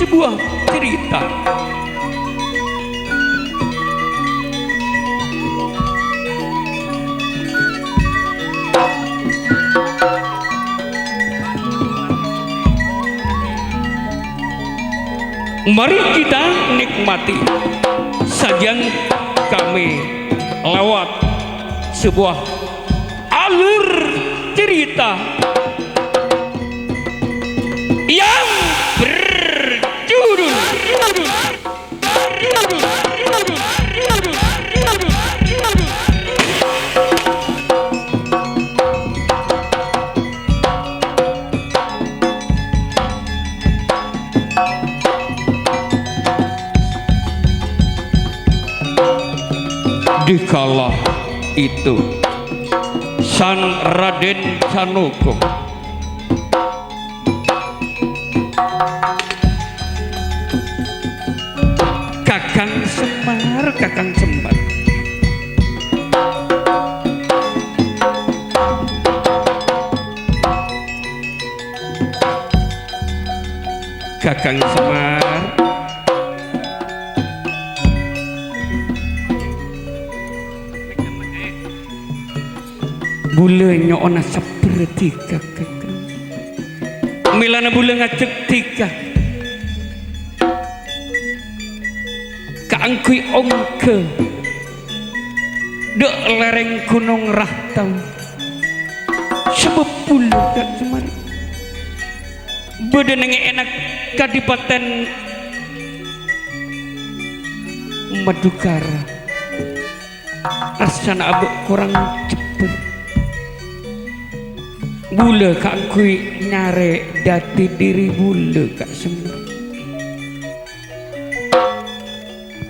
sebuah cerita. Mari kita nikmati sajian kami lewat sebuah alur cerita yang berjudul Dikala itu Sang Raden Sanoko Kakang Semar bulenya ona seperti kakak milana bule ngacek tika kaangkui ongke dek lereng gunung rahtau sebab bule kak cuma bedenenge enak kadipaten Madukara rasana abek kurang cepet bule kak kui nyare dati diri bule kak semua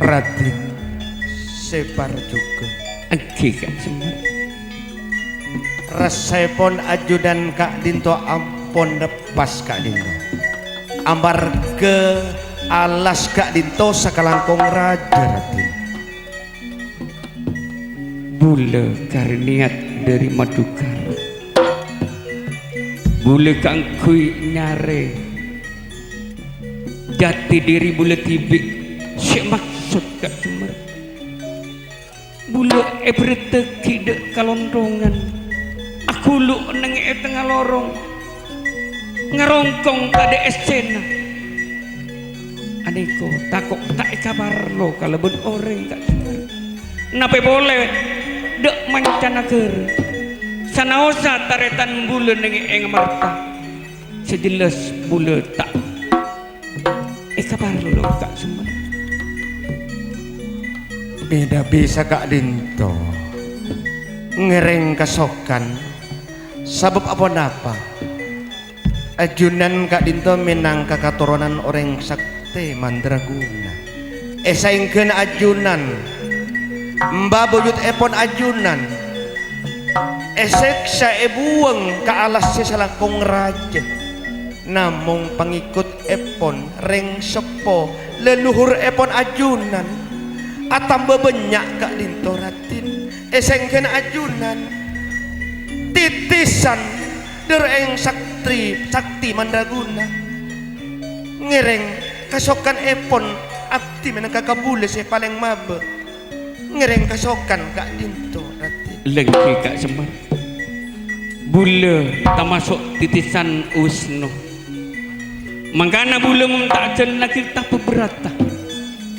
Raden separ juga oke kak semua resepon ajudan kak Dinto ampon lepas kak Dinto ambar ke alas kak Dinto sakalangkong raja Raden bule karniat dari Madukara bule kang kui nyare jati diri bule tibik si maksud kak cumar bule berteki dek kalondongan aku lu nenge tengah lorong ngerongkong tade escena aneko takok tak kabar lo kalau ben orang kak cumar nape boleh dek mancanaker sanaosa taretan bule nenge eng marta sejelas bule tak kabar lo kak semua beda bisa kak Dinto ngereng kasokan sabab apa ajunan kak Dinto menang kakaturunan orang sakti mandraguna saingkeun ajunan mbak buyut epon ajunan esek sa buang ke alas salangkong raja namung pengikut epon reng sepo leluhur epon ajunan atam bebenyak kak Dinto Ratin esengken ajunan titisan dereng sakti mandraguna ngereng kasokan epon abdi menang kakabule saya paling mabe ngereng kasokan kak Dinto Ratin lengki kak semar bule tak masuk titisan Usno mangkana bule tak jen lagi tak beberata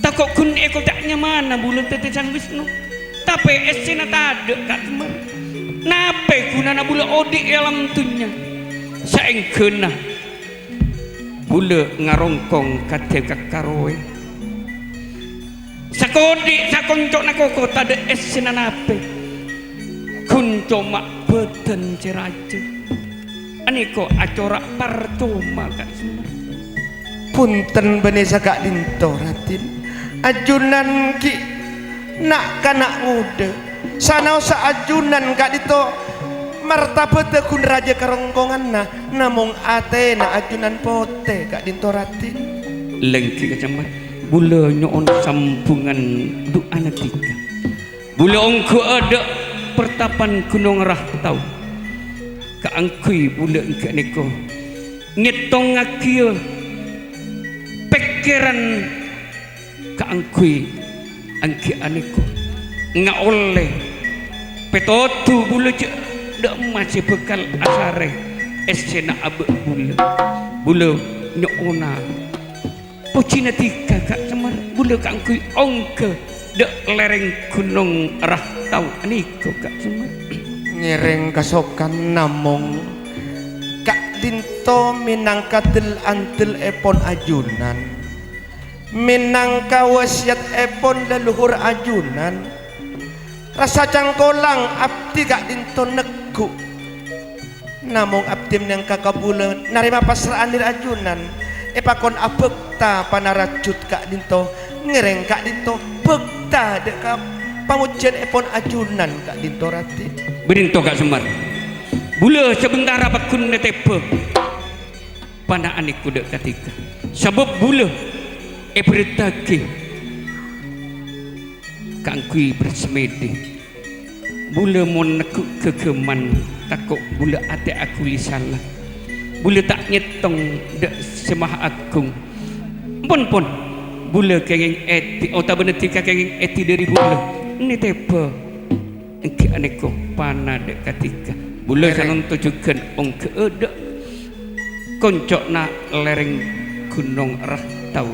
takut kun eko tak nyamana bule titisan Wisnu tapi esina tak ada kak semar nape gunana bule odik alam tunya saengkeuna bule ngarongkong kate kakaroe sakodik sakoncok nakoko tak ada esina nape kunco mak beten ceraja aniko acorak partoma kak semua punten benesa kak Dinto Ratin ajunan ki nak kanak muda sanaosa ajunan kak Dinto martabat kun raja karongkongan namung atena ajunan pote kak Dinto Ratin lengki kacamar bula nyoon sambungan doa natika bula ongko ada pertapan Gunung Rahtau kaangkui bula engke niko nyetong ngakieu pek pikiran kaangkui angki aneko nga oleh petotu bulu cek dak masih bekal asare esena abe bulu nyona pocina tika kak semar bulu kaangkui ongke dak lereng gunung rah tau aniko kak semar ngereng kasokan namong Kak Dinto minangka del antel epon ajunan minangka wasiat epon leluhur ajunan rasa cangkolang abdi Kak Dinto negu namung abdi yang kakabulan narima pasrahan dir ajunan epakon abekta panarajut Kak Dinto ngereng Kak Dinto bekta deka pamujian epon ajunan Kak Dinto rati Berinto Kak Semar bula sebentar rapat kun netepe pana anik kuda ketika sebab bula beritake kangkui bersemedi bula mon nekuk kegeman takut bula ate aku lisalah bula tak nyetong dek semah agung pun bula kenging eti otak benetika kenging eti dari bula netepe engke aneko pana dek ketika bula sanon tujukan ong keedek koncok na lereng gunung rah tau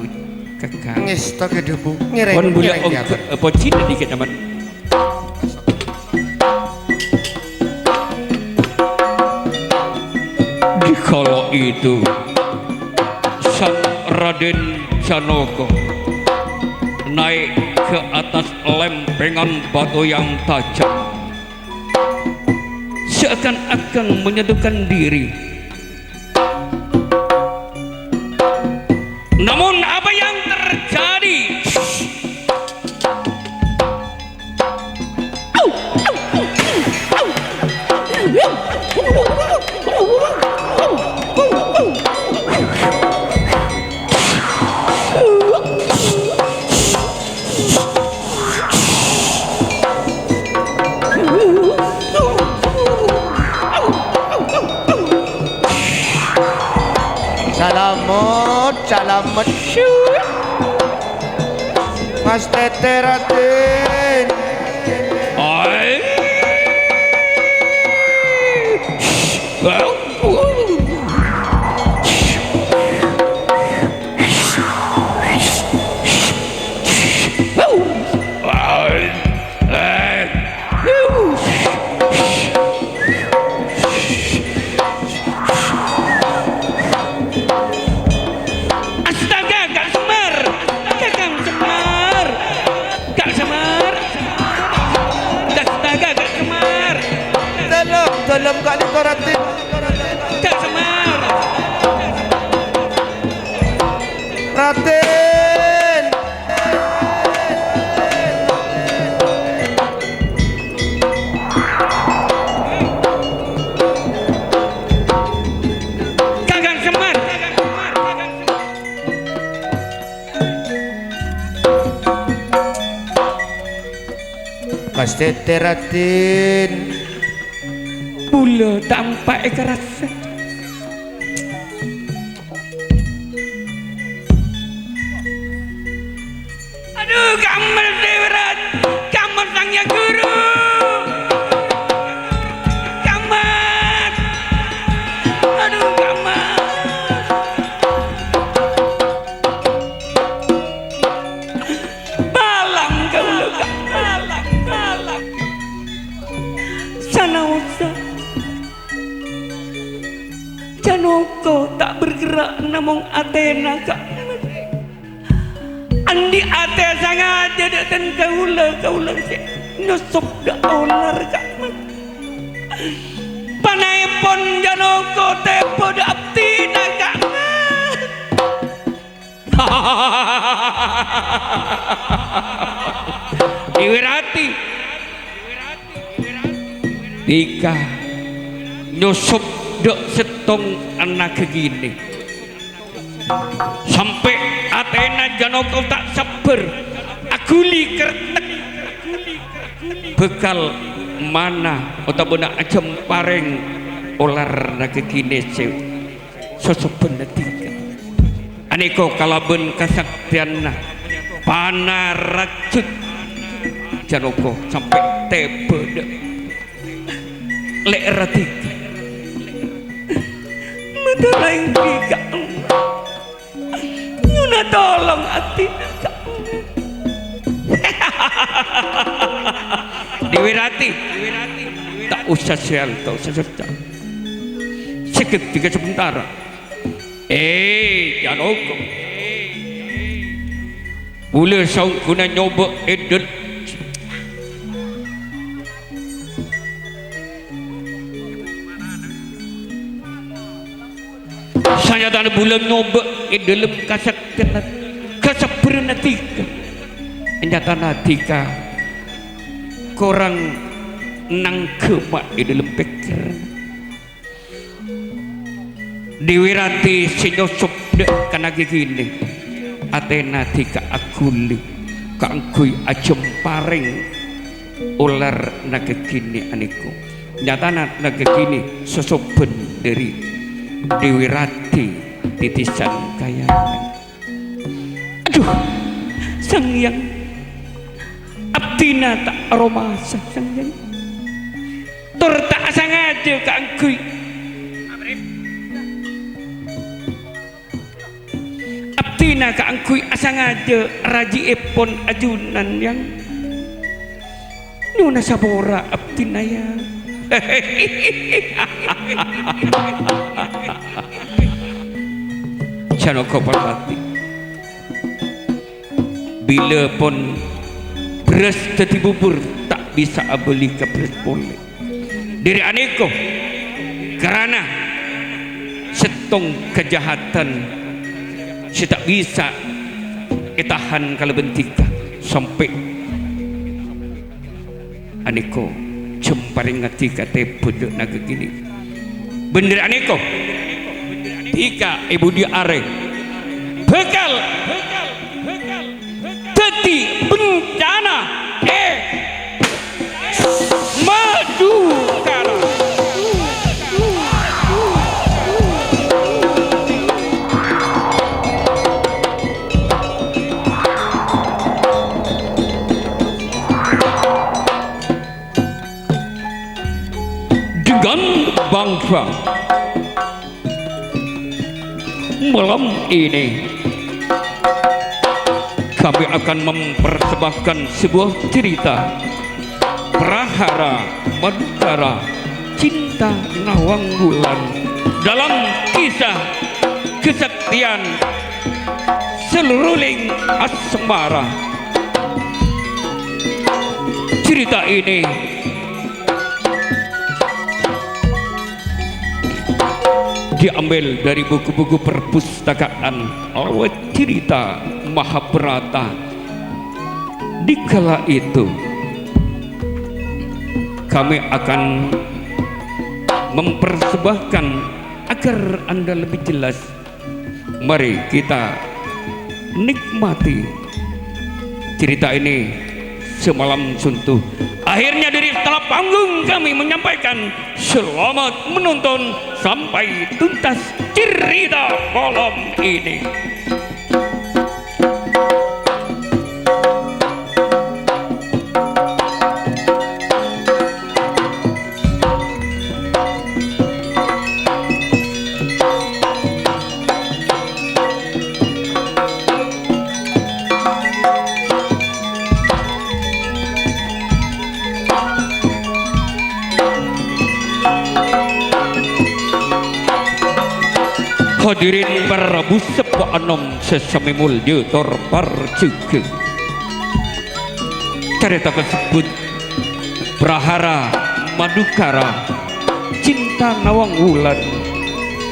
kakak ngestok ke debu ngereng kon bula ong ngereng pocin dikit aman di kala itu sang Raden Janaka naik ke atas lempengan batu yang tajam seakan-akan menyeduhkan diri. Namun apa yang terjadi? Salamat Mas Tete Raden Ay. dalam Kak Dinto Raden Kak Semar Raden Kakang Semar Mas Tete Raden Bula tampak kerasa aduh kamar deweran kamar sangnya guru kamar aduh kamar balang kau lega balang sana usah Janaka tak bergerak namung Athena Kak andi ate sangat jadi dan kaula nyusup dak onar Kak panaipun Janaka tepo dak abdina Kak Iwirati Ika nyusup dok setong anak gini sampai Athena Janaka tak sabar aguli kertek bekal mana atau benak ajem pareng olar naga gini sosok benetika aniko kalaben kasaktianna panaracut janoko sampai tebe lek ratik medalaing tiga nyuna tolong atina Diwirati tak usah sial tak usah serta seketika sebentar janoko boleh saung kuna nyoba edut saya tak bulan nyoba dalam kasaktian kasapernatika nyata natika korang nang kemak di dalam pikiran diwirati sinyosop dek kana gini atena tika akuli kangkui ajem paring ular naga kini aniku nyata naga kini sosoben dari diwirati titisan kayangan aduh sang yang abdina tak aromasa sang yang tur tak sengaja kangkui abdina kangkui asangaja raji epon ajunan yang nuna sabora abdina yang Janoko Parwati bila pun beras tadi bubur tak bisa beli ke beras boleh diri aneko karena setong kejahatan saya tak bisa itahan kalau bentika sampai aneko jemparing ngati kate buduk naga gini bener aneko tika ibu dia are bekal teti bencana madu kara dengan bangsa malam ini kami akan mempersembahkan sebuah cerita Prahara Madukara Cinta Nawang Wulan dalam kisah kesaktian seluruling asmara. Cerita ini diambil dari buku-buku perpustakaan awet cerita Mahabharata. Di kala itu kami akan mempersembahkan agar Anda lebih jelas. Mari kita nikmati cerita ini semalam suntuh. Akhirnya dari setelah panggung kami menyampaikan selamat menonton sampai tuntas cerita malam ini. Hadirin Prabu Sepa Anom sesami mulya tor parjuga. Cerita tersebut Prahara Madukara Cinta Nawang Wulan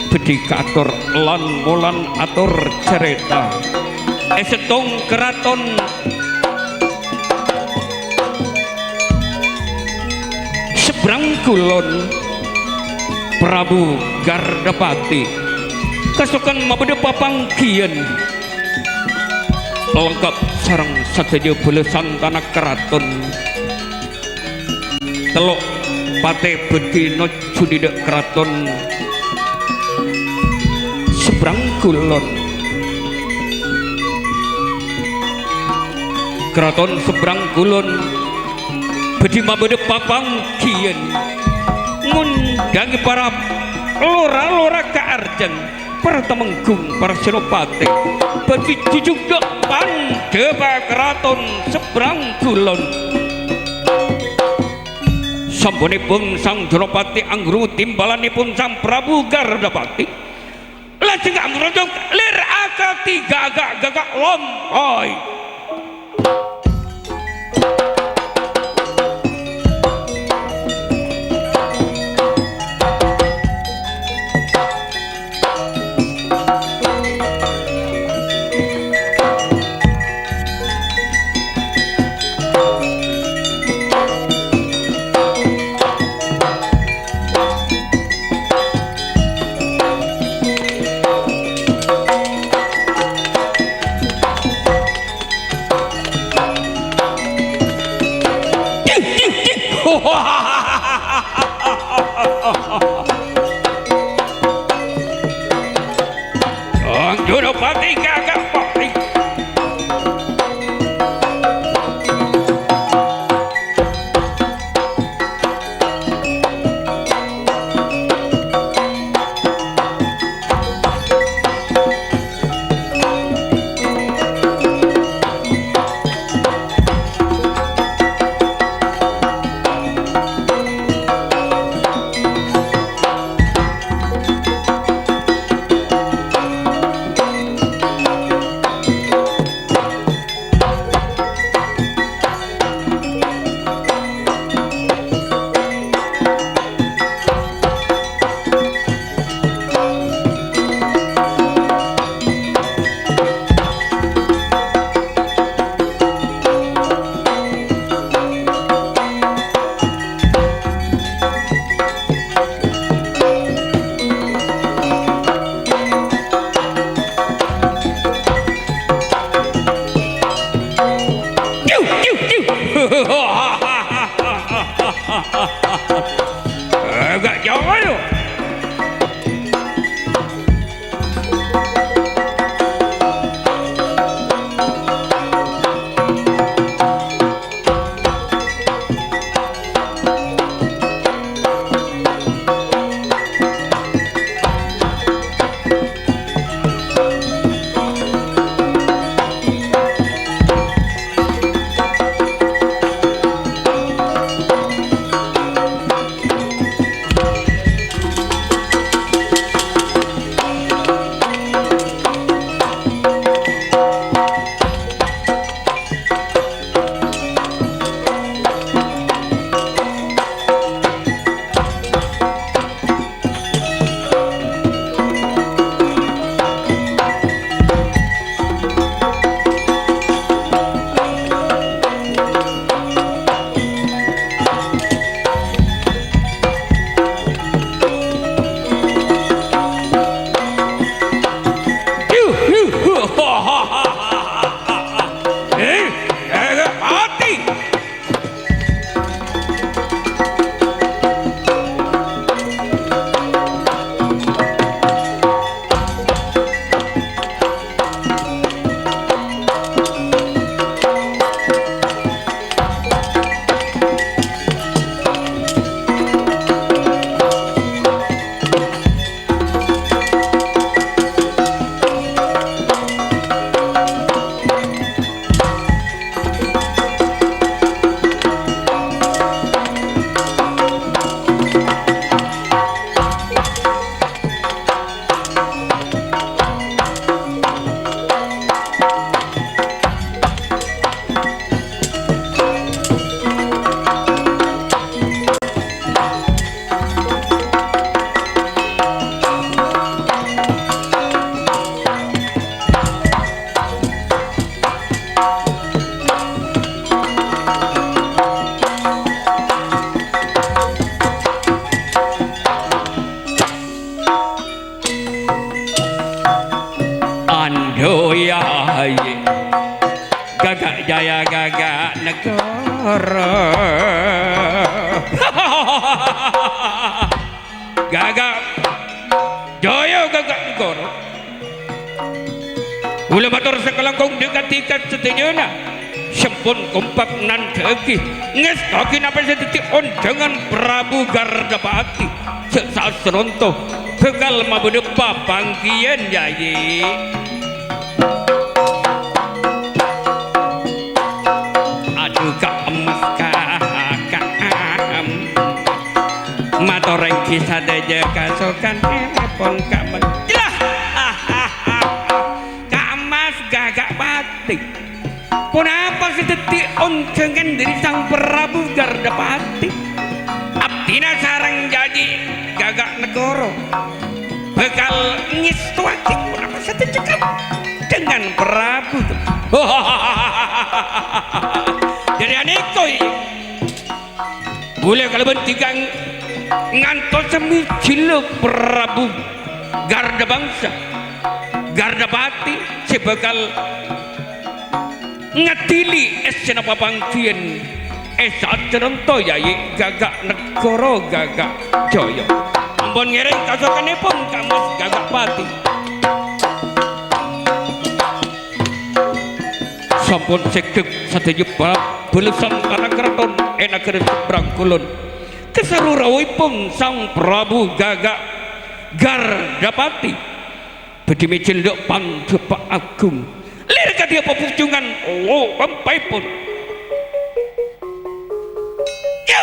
Bedikator lan molan atur cerita esetong keraton seberang kulon Prabu Gardapati kasukan mabede papangkian lengkap sarang sadaya belesan tanah keraton teluk pate bedino judidek keraton seberang kulon keraton seberang kulon bedi mabede papang kian ngundangi para lora-lora kaarjang para temenggung para senopati bedi jujuk depan dewa keraton seberang kulon sampunipun sang Jonopati anggru timbalanipun sang Prabu Gardapati lajeng ngrojok lir akati gagak lompoy Sang Jonopati gagak pati agak jauh tu Andoyai gagak jaya gagak negara gagak jaya gagak negara ula batur sekelangkung dengan tingkat setujuna sempun kompak nandhegi ngestaki napa sediti ondengan Prabu Gardapati sesasronto bekal mabude papangkian Yayi. Aduh Kak Emas kakam matoreng kisah deje kasokan pon Kak Emas lah Kak Emas gagak batik pun apa sedeti oncengan dari sang Prabu Gardapati abdina sarang jadi gagak negoro bekal ngistuaki pun apa sedeti dengan Prabu jadi anekoi boleh kalau bentikan ngantos semijil Prabu Gardabangsa Gardapati sebekal ngadili esena papangkien sacerento Yayi gagak negara gagak jaya ampun ngereng kasokanipun Kamus Gagak Pati sampun sekdek sadaya belesan kana kraton nagara seberang kulon kesarurawipun sang Prabu Gagak Gardapati badhe micendhek Pandepak Agung lir kadya pepucungan pampaipun yo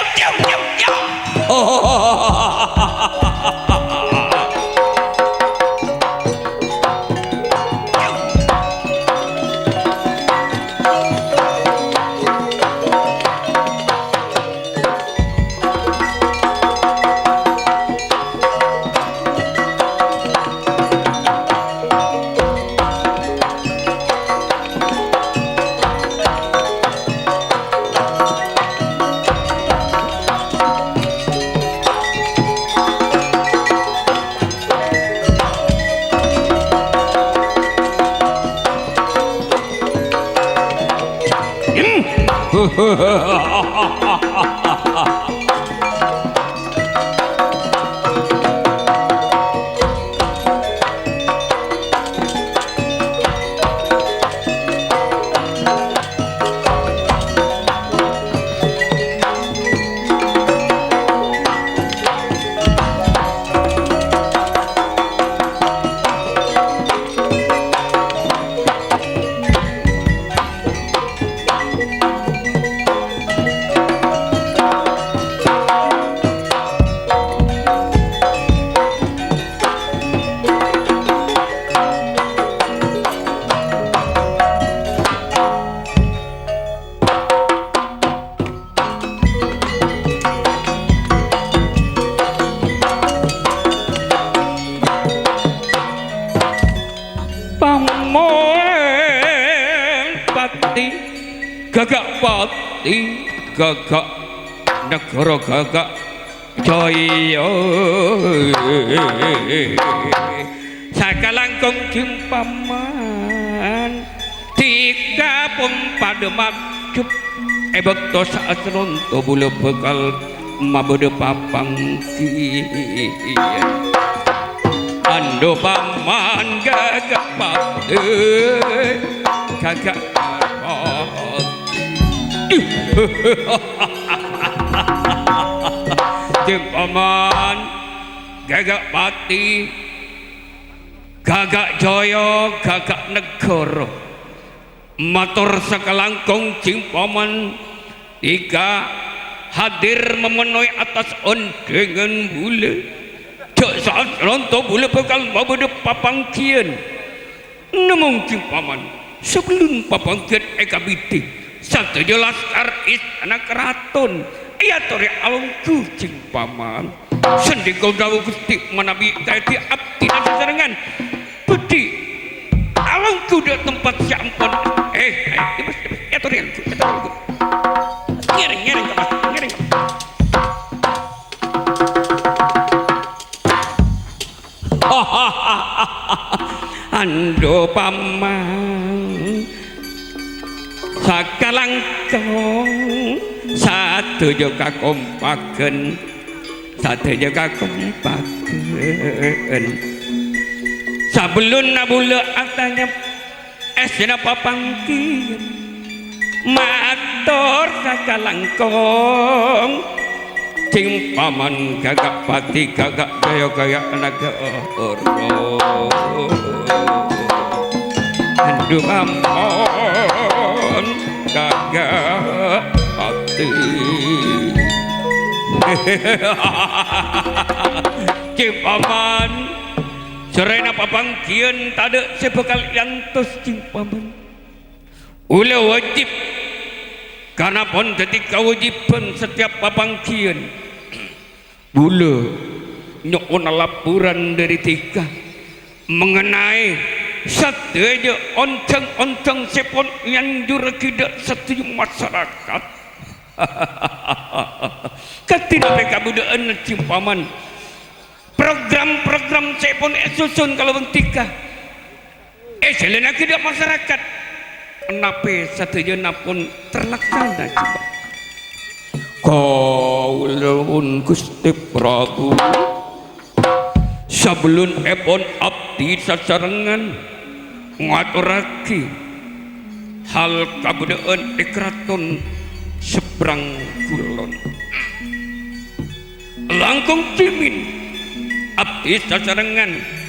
Gagak Pati gagak negara gagak jaya sakalangkung jimpaman tiga pun pada majup bekto saasronto bula bekal mabude papangki ando paman Gagak Pati gagak Jimpaman Gagak Pati gagak jaya gagak negara matur sakalangkung jimpaman tiga hadir memenuhi atas ondengan bule cek saat ronto bule bakal mabude papangkian namung jimpaman sebelum papangkian ekabiti sadaya laskar istana keraton iya tori alungku jimpaman sendika dawuh Gusti menawi dadi abdi sasarengan budi alungku di tempat sampun ya tori alungku ngereng ando paman sakalangkung sadaya kakompaken sabelun nabula atanya esna papangkian matur sakalangkung cing paman gagak pati gagak jaya gaya naga ormo andu ampun gagak pati cing paman serena papangkian tada sebekal yantos cing paman ula wajib karena pun ketika wajiban setiap papangkian bula nyokona laporan dari tika mengenai sateja oncang-oncang sepon yang jura tidak setuju masyarakat ketika mereka budaan cimpaman program-program sepon susun kalau bentika selena tidak masyarakat nape sateja napun terlaksana coba kaulun Gusti Prabu sebelum epon abdi sasarengan ngaturake hal kabudaan di keraton seberang kulon langkung cimin abdi sasarengan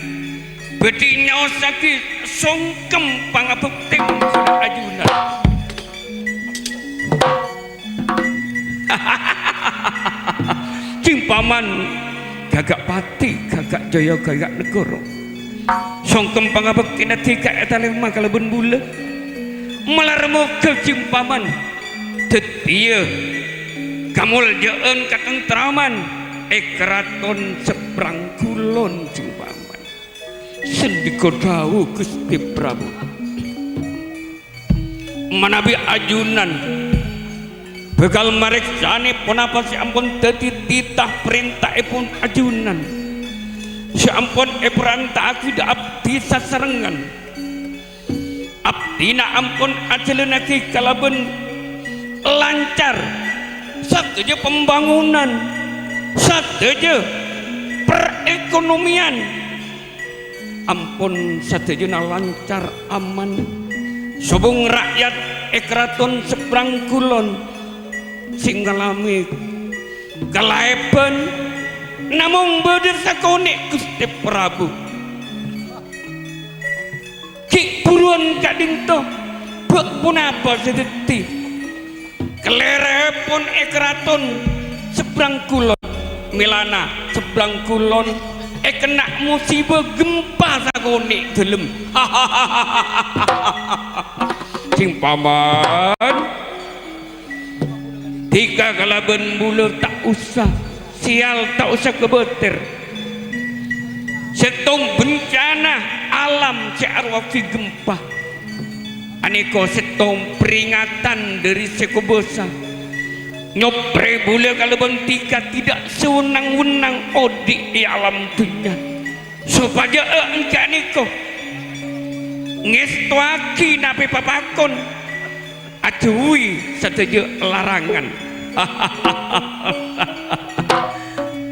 bedi nyaosake songkem pangabekti ajunan cing paman gagak pati gagak jaya gagak negara songkem pangabekti natika eta lemah kalebun bula malarmo ke cing paman tetia kamul jeun katentraman keraton seberang kulon cing paman sendika dawuh Gusti Prabu manabi ajunan bekal mareksani punapa si ampun dadi titah perintahipun ajunan si ampun perintah aku da abdi sasarengan abdina ampun ajelenake kalaben lancar sateja pembangunan sateja perekonomian ampun satejuna lancar aman sobong rakyat keraton seberang kulon sing ngalami kalaeban namung beudeur sakone Gusti Prabu ki buruan kadinto beuk punapa sedeti kelerepun keraton seberang kulon milana seberang kulon kena musibah gempa sakone gelem cing paman tika kalaben bulu tak usah sial tak usah kebeter setong bencana alam searwafi gempa aneko setong peringatan dari sekobosa nyopre bule kalaben tika tidak sewenang-wenang odik di alam dunia supaya engkau niko ngestuaki napi papakon acuwi setuju larangan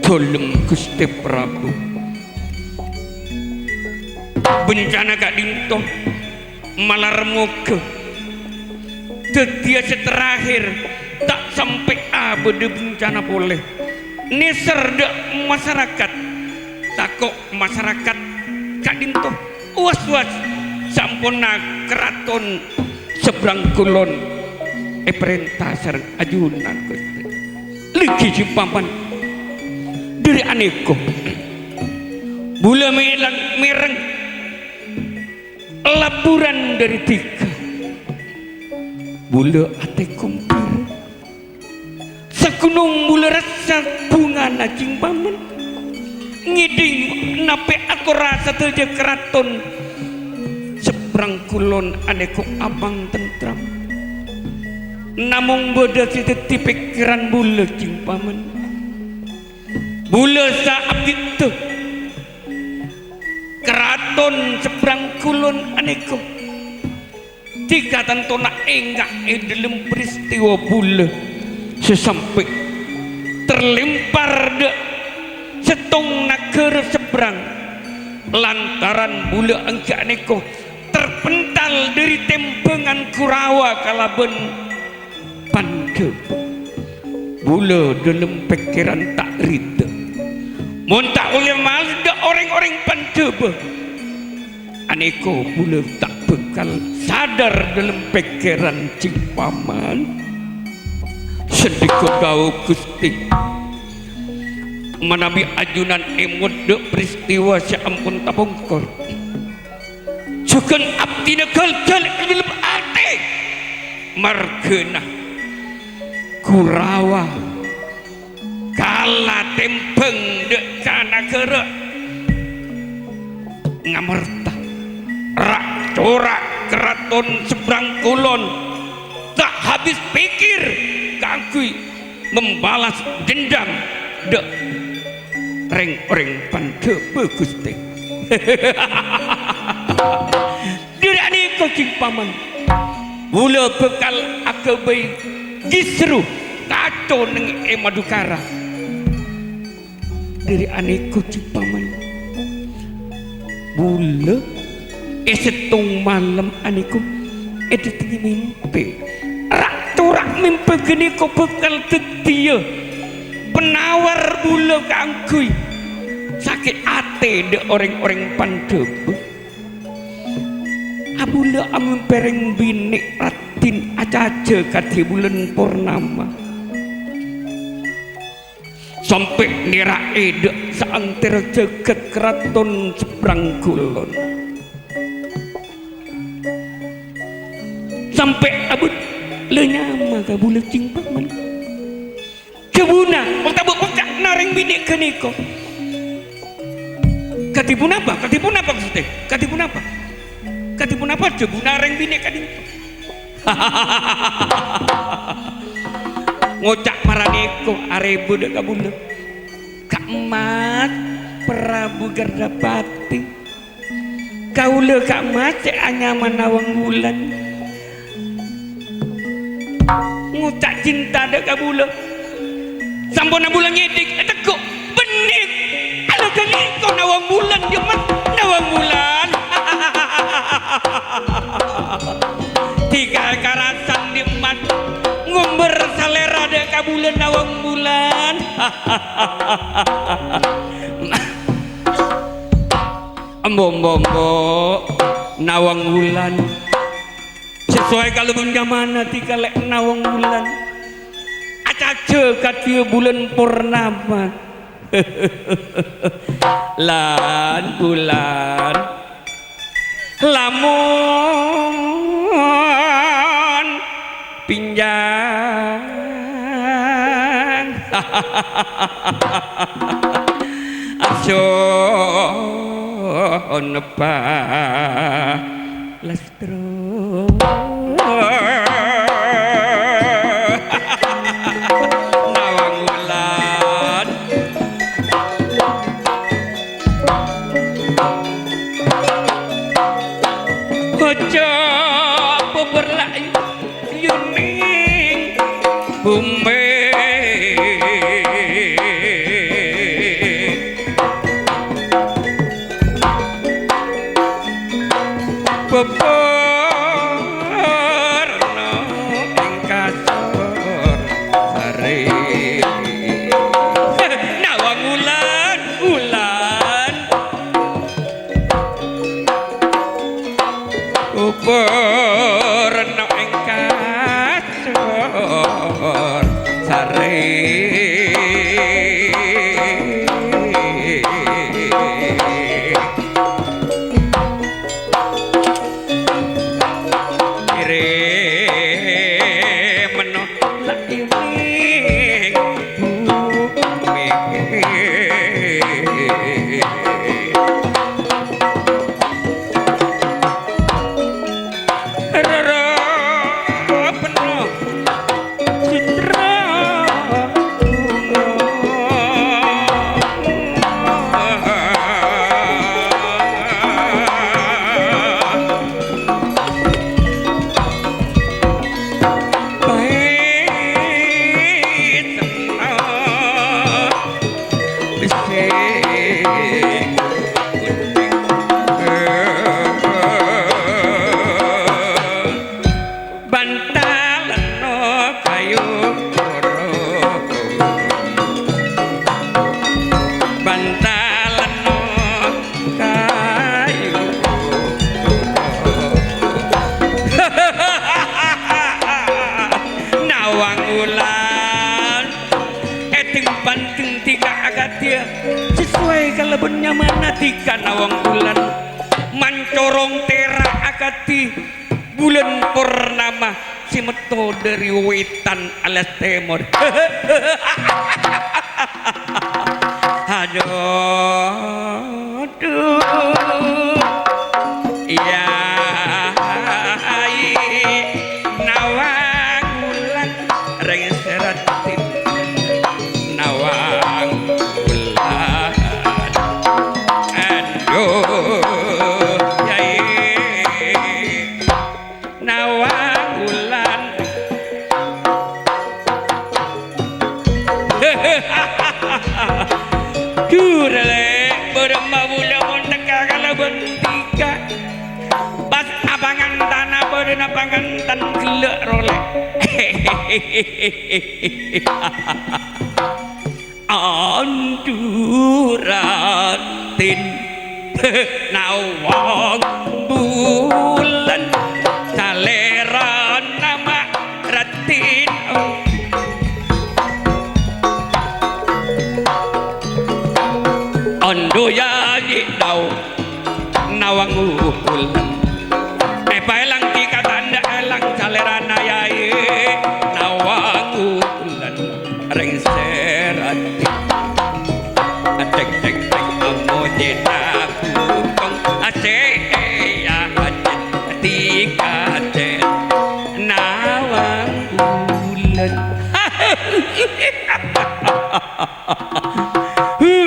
tolong Gusti Prabu bencana gak dinto malarmoke tetia terakhir tak sampai abade bencana boleh neser dek masyarakat takok masyarakat kadinto was-was sampuna keraton seberang kulon perintah sareng ajunan Gusti lagi jimpaman dari aneko bula mireng laburan dari tiga bula ate kumpul segunung bula rasa bunga najing paman ngiding nape aku rasa teja keraton seberang kulon aneko abang tentram namung bodoh titi pikiran bula cing paman bula saat itu keraton seberang kulon aneko tiga tentu nak enggak dalam peristiwa bula sesampai terlempar dek setong negara seberang lantaran bula enggak neko terpental dari tempengan Kurawa kalaben pandep bula dalam pikiran tak rida mun tak boleh mal dak orang-orang pandep aneko bula tak bekal sadar dalam pikiran cing paman sedikit kau Gusti manabi ajunan emut dek peristiwa si ampun tabongkor cukan abdi nekal dalam hati margena Kurawa kala tempeng dek kana gerak ngamerta rak corak keraton seberang kulon tak habis pikir kagui membalas dendam dek reng-reng pandep Gusti tidak ni kau cing paman bula bekal akabai gisru kacau neng Madukara dari aneko cing paman bula setong malam aneko tinggi mimpi rak turak mimpi gini kau bekal tetia penawar bula kangkui sakit ate de orang-orang pandep abula amun pereng binik ratin acaca kati bulan purnama sampai nirae dek seantero jagat keraton seberang kulon sampai abut lenyama ka bulan cing paman kebuna tabuk pekak naring binik keniko katipun apa Gusti katipun apa jebuna reng binik kadin ngocak maraneko arebu dek kabuna Kak Mat Prabu Gardapati kaula Kak Mat cek anyaman nawang bulan ngocak cinta dek kabula sampun bulan ngedik tekuk benik ala kaniko nawang bulan dia mat nawang bulan tiga karasan di mat ngumber salera dek kabulan nawang bulan Embo nawang bulan sesuai kalau mana tika lek nawang bulan acaca katia bulan purnama lan bulan lamun pinjang ason pa lastro nawang bulan ojo beberlak yuning bumi beberno ing kasor sare nawang ulan beberno ing kasor sare bantalan no kayu bantalan kayu nawang ulan eting banting tiga agatia sesuai kalebenya mana tika nawang ulan mancorong tera agati bulan purnama si meto dari wetan alias timur aduh ya nawang ulan reng seratin nawang ulan aduh yai nawang ulan durale berma bula mondeka kala bentika pas abangan tanah beren abangan tan gelek role anduratin nawang bulan salera nama ratin ondo ya dau nawang ulan elang tika tanda elang salerana yai nawang ulan reng serati cek cek cek amoje takutong ase ya hajat tika cek nawang ulan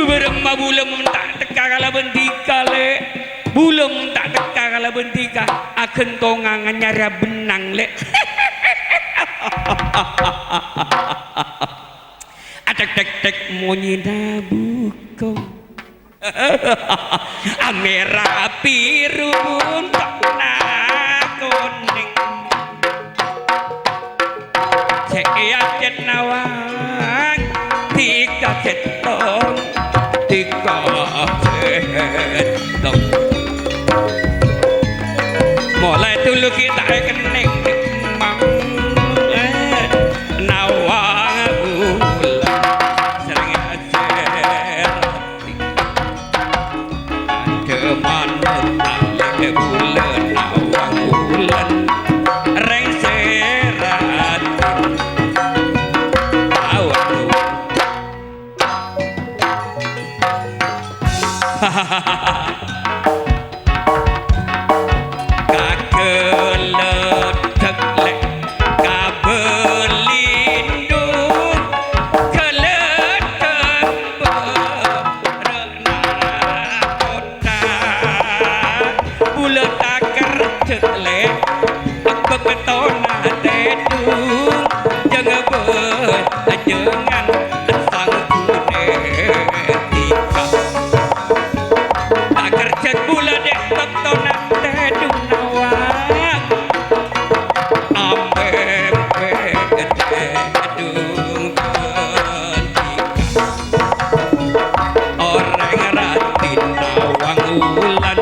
berema bulan tak teka kala bentika le bulung tak teka kala bentika akan tongangan nyara benang le atek tek tek monyina bukong amera biru tak kuning cek nawang tiga ketong tiga ketong mulai dulu kita kening mang nawang ulan sering acer deman tak bulan nawang ulan reng serat kakelet teklek kabelindung kelet kota bulet akar teklek keketona tedung jangan jangan sang kunetika tak kerjat bulan dek keketona tedung nawang ambek tedung orang ratin nawang ulan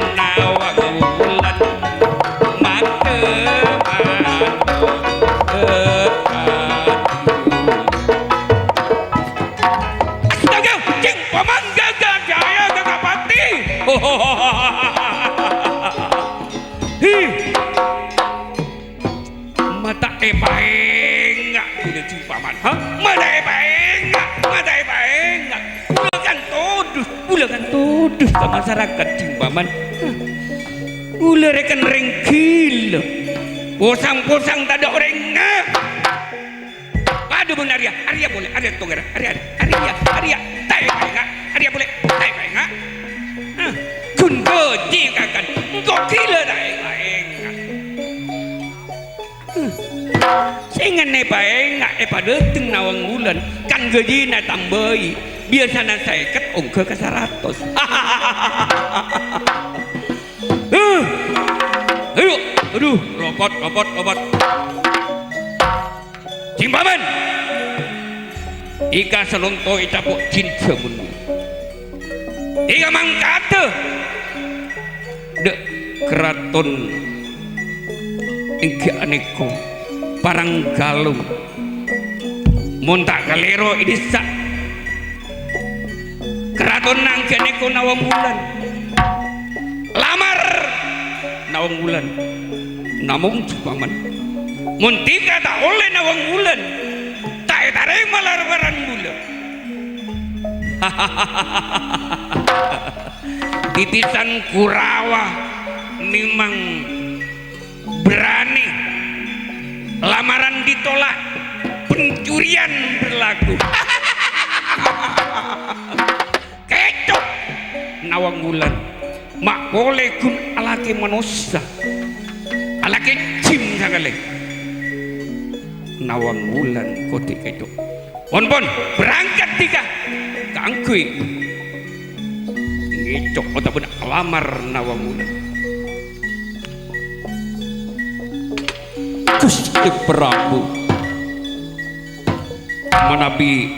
astaga cing paman gagal jaya gagak pati mata enggak udah cing paman mata enggak bulangan todus ke masyarakat cing paman ula rekan rengkil posang-posang tak ada orangnya aduh benar ya Arya boleh Arya tunggu Arya tai enggak Arya boleh tai enggak kun goji kakan kok gila tai enggak singan ne enggak pada teng nawang bulan kan gaji na tambahi biasanya saya ket ongke ke 100 aduh robot Cing paman ika selonto itapuk cinta mun ika mangkate dek keraton ingki aneko parang galung mun tak kalero ini sak keraton nangki aneko nawang wulan lamar nawang wulan namung paman mun tika tak oleh nawang wulan tak tarik malarbaran bulan titisan Kurawa memang berani lamaran ditolak pencurian berlaku kecok nawang wulan mak boleh kun alake manusia alake jim sakale nawang wulan kote kecok pon berangkat tiga kangkui ngecok otak benak lamar nawang wulan Gusti Prabu menabi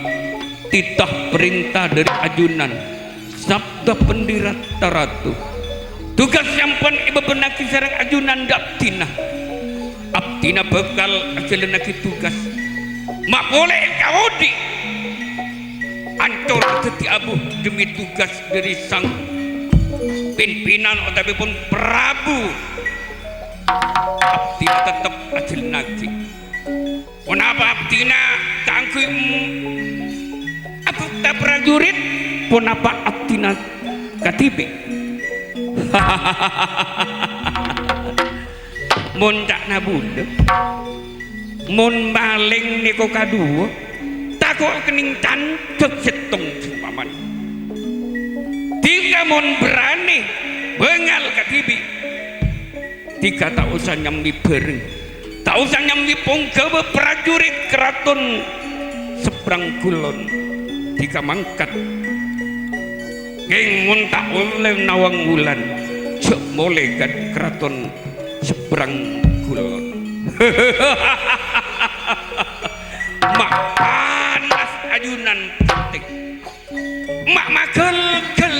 titah perintah dari ajunan sabda pendirata ratu tugas sampan ibu benaki sarang ajunan daptina abtina bekal ajalanaki tugas mak boleh kaudi ancol teti abu demi tugas dari sang pimpinan otapi pun Prabu abtina tetap ajalanaki kenapa abtina kangkui aku tak prajurit kenapa abtina katibe mun tak nabunda mun maling niko kadua takut kening cancek setong paman tiga mun berani bengal katibi tiga tak usah nyambi bereng tak usah nyambi ponggawa prajurit keraton seberang kulon tiga mangkat geng mun tak oleh nawang wulan cek boleh kan keraton seberang kulon mak panas ajunan penting mak magel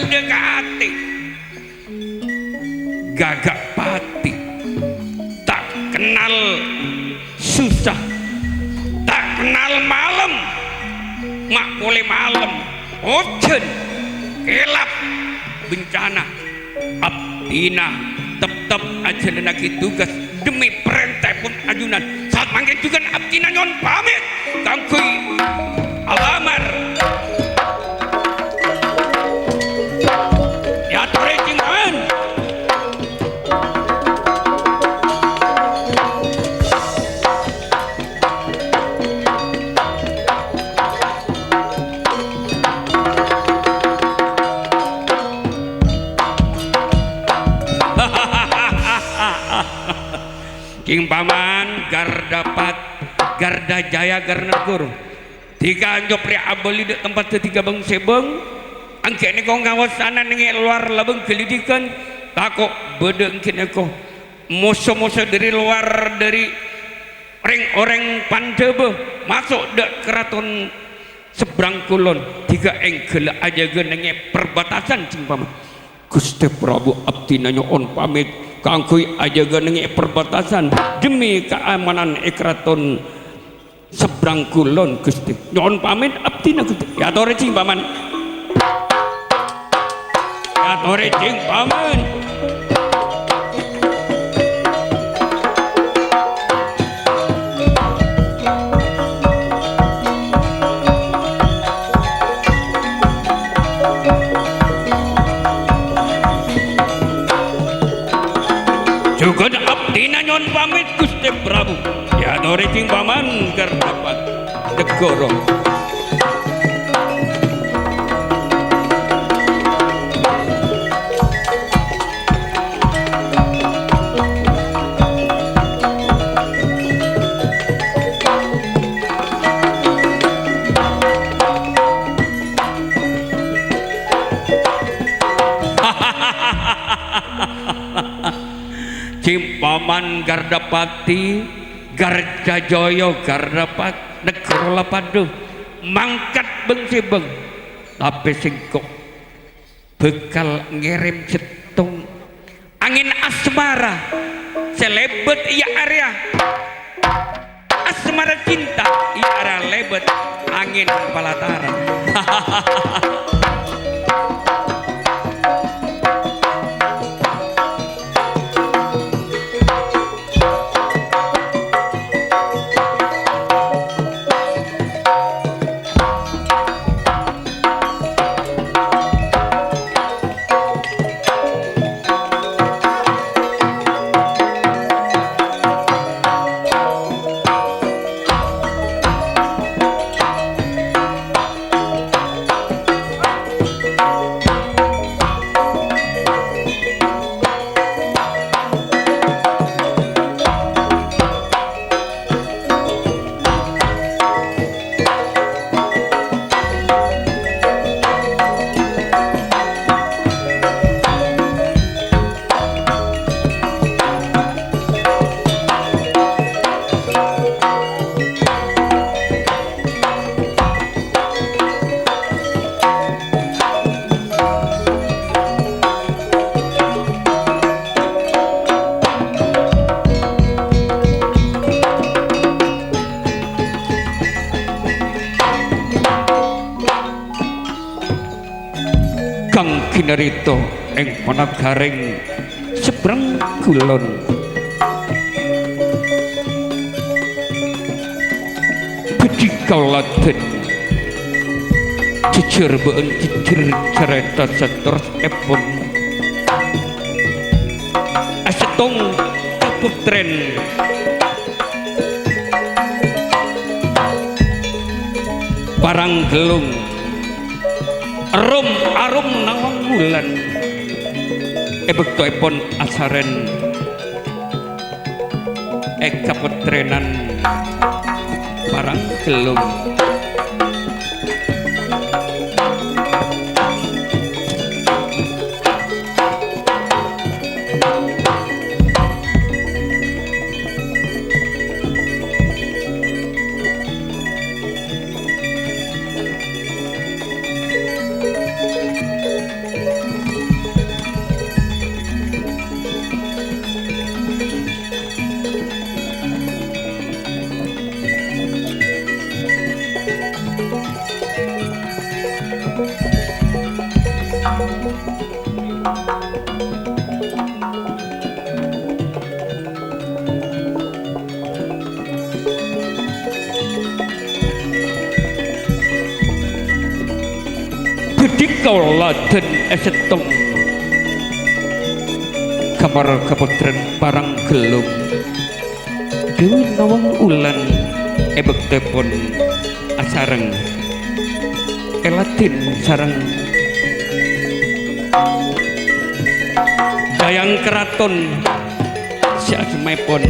dekati gagak pati tak kenal susah tak kenal malam mak boleh malam ojen kelap bencana abdina tetap aja lagi tugas demi perintah pun ajunan saat manggil juga abdina nyon pamit kangkui alamar ya tore cingan King paman garda jaya garnegur tiga anjop ria abeli di tempat ketiga bang sebeng angke ini kau ngawasanan nengi luar labeng kelidikan takok bede angke ko moso dari luar dari orang Pandebe masuk dek keraton seberang kulon tiga engkel aja genenge perbatasan cing paman Gusti Prabu abdina nyoon pamit kangkui aja genenge perbatasan demi keamanan keraton seberang kulon Gusti nyoon pamit abdina Gusti ya tore cing paman ya tore cing paman juga abdina nyon pamit Gusti Prabu ya dore cing paman ker dapat degoro cing paman Gardapati Garjajaya Gardapat negara Lapado mangkat bengsibeng tapi singkok bekal ngirim cetung angin asmara selebet iya area asmara cinta iya area lebet angin palatara. Kang kinarito ing panagaring seberang kulon Budi kauladen jejer beun jejer cerita seterus epon asetong kaputren parang gelung arum arum nawang bulan bektoipun asaren kaputrenan parang gelung Budi kauladen esetong kamar kaputren parang gelung dewi nawang ulan bektepun asareng elatin sareng dayang keraton siasmepun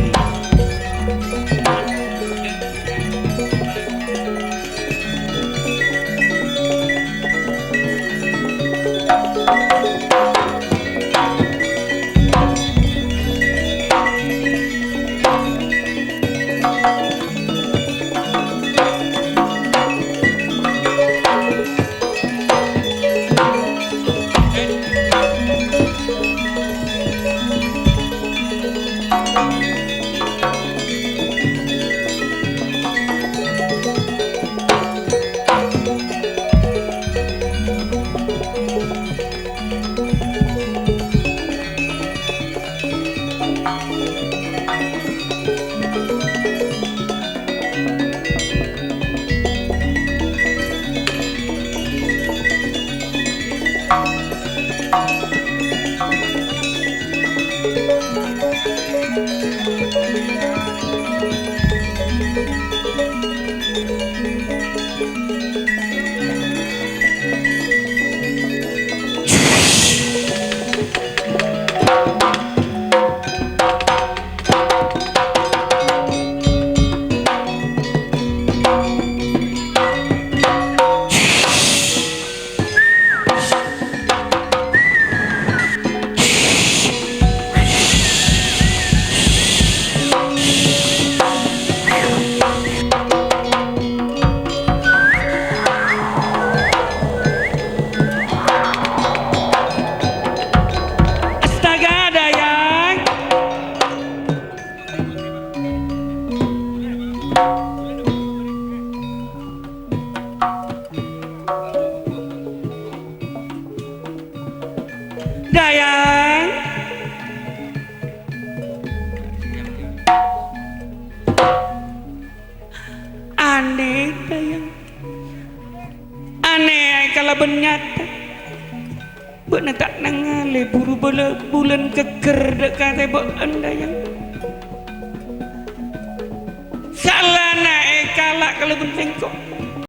Dayang. Aneh Dayang. Aneh kalau benyata. Buat tak nangale buru bulan keker dekat tebok Dayang. Salah naik kalak kalau benteng kok.